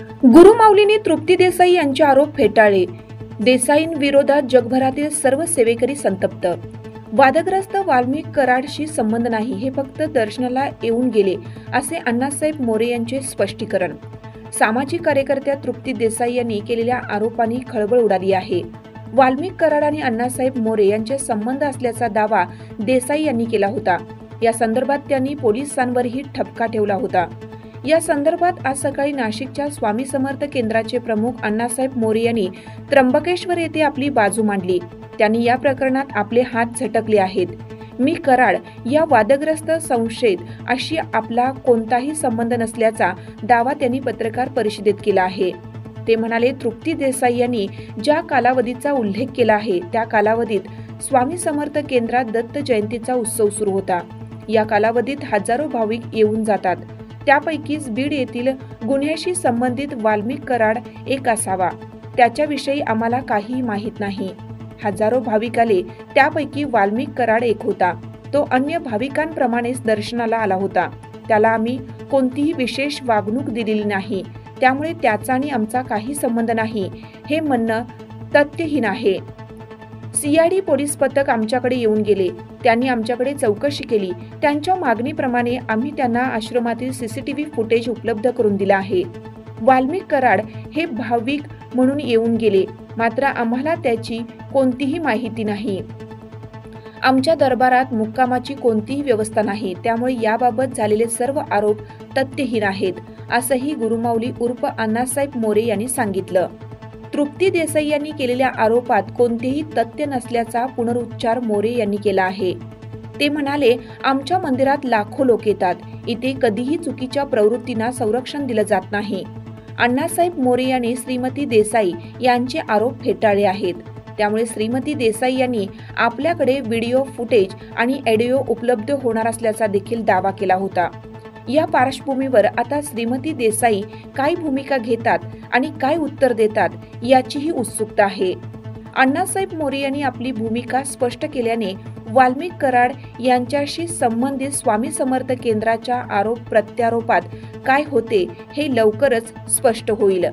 गुरुमाऊलींनी तृप्ती देसाई यांचे आरोप फेटाळले. देसाईंविरोधात जगभरातील सर्व सेवेकरी संतप्त. वादग्रस्त वाल्मिक कराडशी संबंध नाही, हे फक्त दर्शनाला येऊन गेले, असे अण्णासाहेब मोरे यांचे स्पष्टीकरण. सामाजिक कार्यकर्त्या तृप्ती देसाई यांनी केलेल्या आरोपांनी खळबळ उडाली आहे. वाल्मिक कराड आणि अण्णासाहेब मोरे यांचे संबंध असल्याचा दावा देसाई यांनी केला होता. या संदर्भात त्यांनी पोलिसांवरही ठपका ठेवला होता. या संदर्भात आज सकाळी नाशिकच्या स्वामी समर्थ केंद्राचे प्रमुख अण्णासाहेब मोरे यांनी त्र्यंबकेश्वर येथे आपली बाजू मांडली. त्यांनी या प्रकरणात आपले हात झटकले आहेत. मी कराड या वादग्रस्त संशयित अशी आपला कोणताही संबंध नसल्याचा दावा त्यांनी पत्रकार परिषदेत केला आहे. ते म्हणाले, तृप्ती देसाई यांनी ज्या कालावधीचा उल्लेख केला आहे त्या कालावधीत स्वामी समर्थ केंद्रात दत्त जयंतीचा उत्सव सुरू होता. या कालावधीत हजारो भाविक येऊन जातात. त्यापैकीच बीड येथील गुन्ह्याशी संबंधित वाल्मिक कराड एक असावा. त्याच्याविषयी आम्हाला काही माहीत नाही. हजारो भाविक आले, त्यापैकी वाल्मिक कराड एक होता. तो अन्य भाविकांप्रमाणेच दर्शनाला आला होता. त्याला आम्ही कोणतीही विशेष वागणूक दिलेली नाही. त्यामुळे त्याचा आणि आमचा काही संबंध नाही, हे म्हणणं तथ्यहीन आहे. सीआयडी पोलीस पथक आमच्याकडे येऊन गेले. त्यांनी आमच्याकडे चौकशी केली. त्यांच्या मागणीप्रमाणे आम्ही त्यांना आश्रमातील सीसीटीव्ही फुटेज उपलब्ध करून दिला आहे. वाल्मिक कराड हे भाविक म्हणून येऊन गेले, मात्र आम्हाला त्याची कोणतीही माहिती नाही. आमच्या दरबारात मुक्कामाची कोणतीही व्यवस्था नाही. त्यामुळे याबाबत झालेले सर्व आरोप तथ्यहीन आहेत, असंही गुरुमाऊली उर्फ अण्णासाहेब मोरे यांनी सांगितलं. तृप्ती देसाई यांनी केलेल्या आरोपात कोणतेही तथ्य नसल्याचा पुनरुच्चार मोरे यांनी केला आहे. ते म्हणाले, आमच्या मंदिरात लाखो लोक येतात. इथे कधीही चुकीच्या प्रवृत्तींना संरक्षण दिलं जात नाही. अण्णासाहेब मोरे यांनी श्रीमती देसाई यांचे आरोप फेटाळले आहेत. त्यामुळे श्रीमती देसाई यांनी आपल्याकडे व्हिडिओ फुटेज आणि ऑडिओ उपलब्ध होणार असल्याचा देखील दावा केला होता. या पार्श्वभूमीवर आता श्रीमती देसाई काय भूमिका घेतात आणि काय उत्तर देतात याचीही उत्सुकता आहे. अण्णासाहेब मोरे यांनी आपली भूमिका स्पष्ट केल्याने वाल्मिक कराड यांच्याशी संबंधित स्वामी समर्थ केंद्राच्या आरोप प्रत्यारोपात काय होते हे लवकरच स्पष्ट होईल.